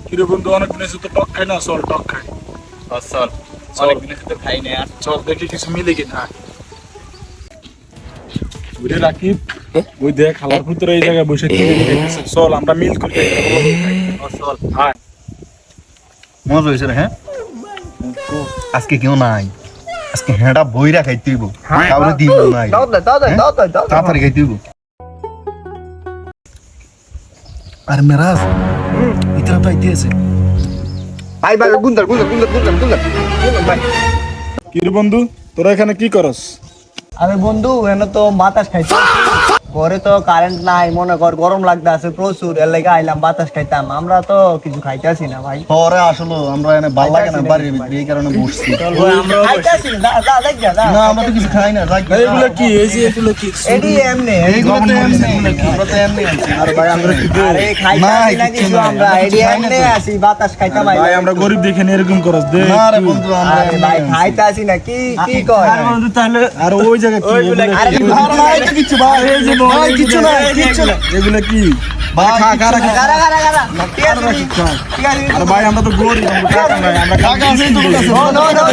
কিরে বন্ধু অনেক দিন তো টক খাই না, চল টক খাই। চল অনেকদিন তো খাই না আর চল দেখি কিছু মিলে কিনা। বুঝে রাখি ওই দেখ খালার ভিতরে এই জায়গায় বসে খাইতেছে। চল আমরা মিল করে খাই। চল হ্যাঁ মজা হয়েছে রে। হ্যাঁ আজকে কেউ নাই, আজকে হ্যাঁটা বইরা খাইতে হইব, কাউরে দিব নাই, তাড়াতাড়ি খাইতে হইব। আর মেরাজ ইতরা তো আইতে আছে। ভাই ভাই গুন্দর ভাই। কিরে বন্ধু তোরা এখানে কি করস? আরে বন্ধু এনে তো বাতাস খাইতে ঘরে তো কারেন্ট নাই, মনে কর গরম লাগতে আছে প্রচুর, এর লাগে আইলাম বাতাস খাইতাম। আমরা তো কিছু খাইতেছি না ভাই। পরে আসলে আমরা এনে ভাল লাগে না বাড়ির ভিতরে, এই কারণে বসছি। খাইতেছি না, যা দেখ যা। না আমরা তো কিছু খাই না। এগুলো কি? এই যে এগুলো কি? এডি এমনে এইগুলো তো এমনি, আমরা তো এমনি আছি। আর ভাই আমরা কি আরে খাইতাছি না কিছু, আমরা এডি এমনে আসি বাতাস খাইতাম। ভাই আমরা গরিব দেখে নি এরকম করস দে। না রে বন্ধু আমরা আরে ভাই খাইতাছি না, কি কি কয়? তাহলে আর ওই জায়গা কি? আরে আর নাই তো কিছু ভাই, এই যে ভাই কিছু নাই, কিছু নাই। এগুলো কি? ভাই খা খা খা গারা গারা গারা ঠিক আছে ঠিক আছে। আরে ভাই আমরা তো গরিব, আমরা টাকা নাই, আমরা টাকা আছে তোর কাছে? ও নো নো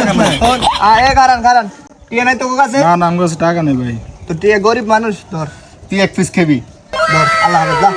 এ কারণ কারণ টিয়া নাই তোর কাছে? না না আমার কাছে টাকা নেই ভাই। তো টিয়া গরিব মানুষ, ধর তুই এক পিস খাবি। ধর, আল্লাহ হাফেজ যা।